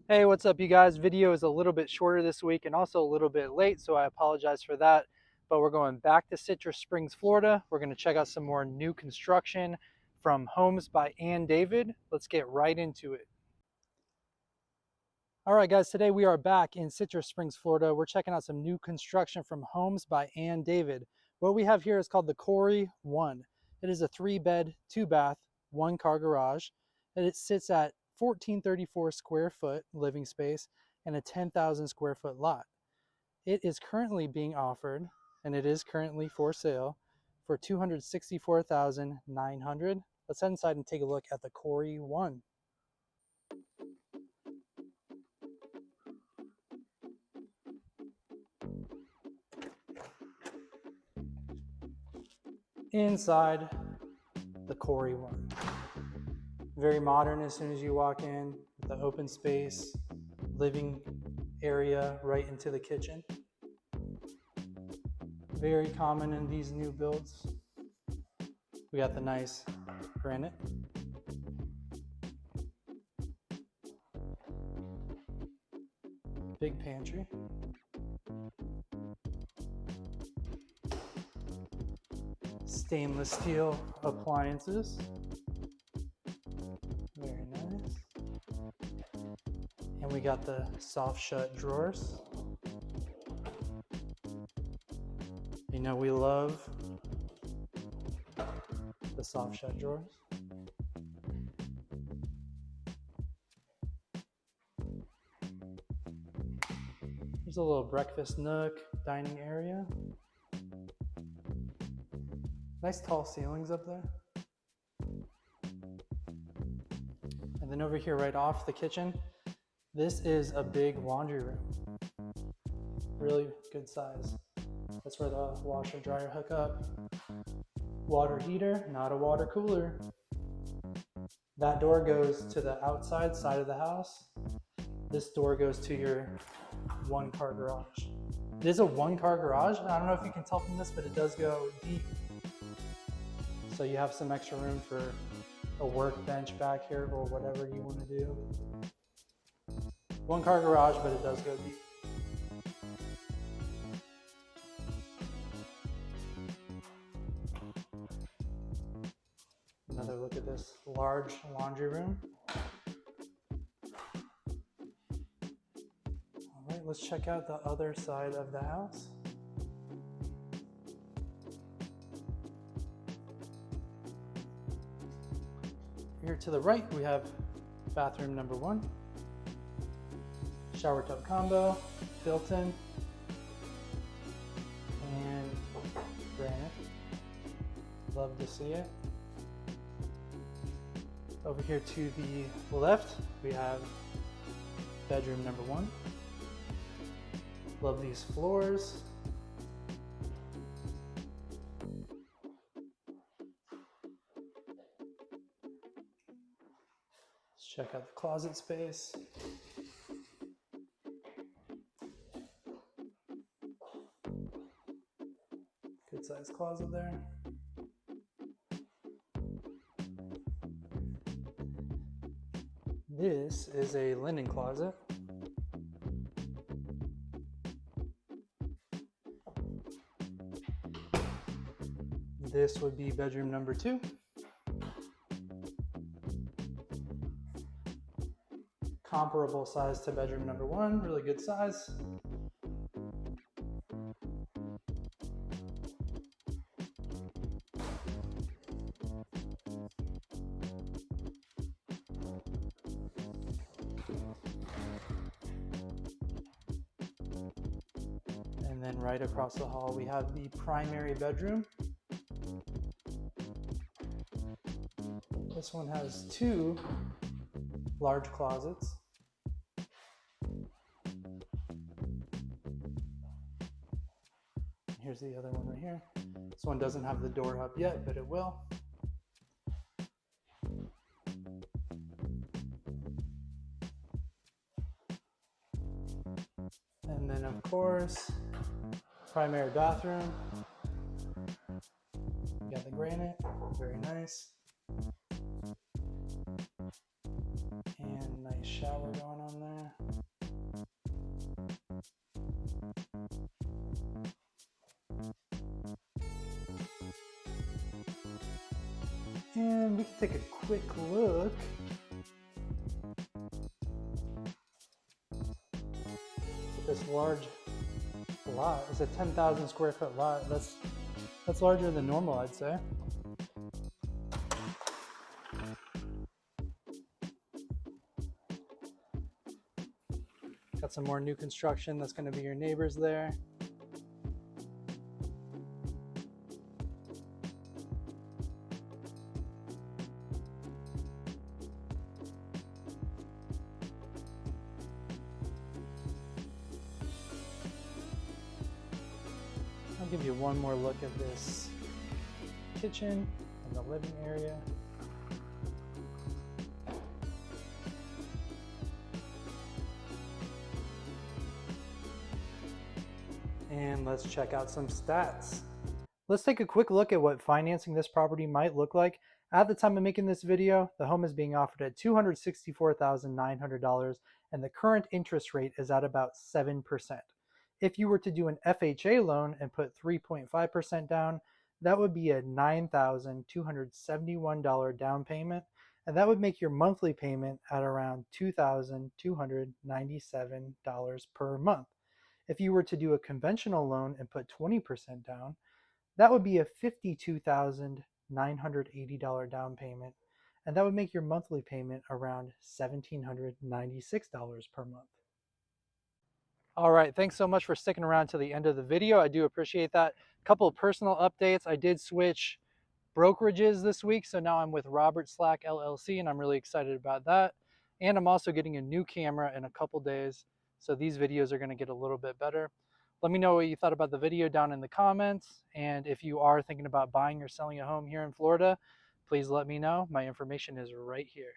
Hey, what's up, you guys? Video is a little bit shorter this week and also a little bit late, so I apologize for that. But we're going back to Citrus Springs, Florida. We're going to check out some more new construction from Homes by AnnDavid. Let's get right into it. All right, guys, today we are back in Citrus Springs, Florida. We're checking out some new construction from Homes by AnnDavid. What we have here is called the Corey 1. It is a 3-bed, 2-bath, 1-car garage, and it sits at 1434 square foot living space and a 10,000 square foot lot. It is currently being offered, and it is currently for sale, for $264,900. Let's head inside and take a look at the Corey 1. Inside the Corey 1. Very modern as soon as you walk in, with the open space, living area right into the kitchen. Very common in these new builds. We got the nice granite. Big pantry. Stainless steel appliances. Very nice. And we got the soft shut drawers. You know we love the soft shut drawers. There's a little breakfast nook, dining area. Nice tall ceilings up there. And then over here right off the kitchen, this is a big laundry room. Really good size. That's where the washer dryer hook up. Water heater, not a water cooler. That door goes to the outside side of the house. This door goes to your 1-car garage. It is a 1-car garage. I don't know if you can tell from this, but it does go deep. So you have some extra room for a workbench back here or whatever you want to do. 1-car garage, but it does go deep. Another look at this large laundry room. All right, let's check out the other side of the house. Here to the right, we have bathroom number 1. Shower tub combo, built in, and granite. Love to see it. Over here to the left, we have bedroom number 1. Love these floors. Let's check out the closet space. Good sized closet there. This is a linen closet. This would be bedroom number 2. Comparable size to bedroom number 1, really good size. And then right across the hall, we have the primary bedroom. This one has 2 large closets. Here's the other one right here. This one doesn't have the door up yet, but it will. And then of course, primary bathroom. You got the granite, very nice. And nice shower going on there. And we can take a quick look. This large lot. It's a 10,000 square foot lot. That's larger than normal, I'd say. Got some more new construction. That's going to be your neighbors there. I'll give you one more look at this kitchen and the living area. And let's check out some stats. Let's take a quick look at what financing this property might look like. At the time of making this video, the home is being offered at $264,900 and the current interest rate is at about 7%. If you were to do an FHA loan and put 3.5% down, that would be a $9,271 down payment, and that would make your monthly payment at around $2,297 per month. If you were to do a conventional loan and put 20% down, that would be a $52,980 down payment, and that would make your monthly payment around $1,796 per month. All right, thanks so much for sticking around to the end of the video. I do appreciate that. A couple of personal updates. I did switch brokerages this week, so now I'm with Robert Slack LLC, and I'm really excited about that. And I'm also getting a new camera in a couple days, so these videos are going to get a little bit better. Let me know what you thought about the video down in the comments, and if you are thinking about buying or selling a home here in Florida, please let me know. My information is right here.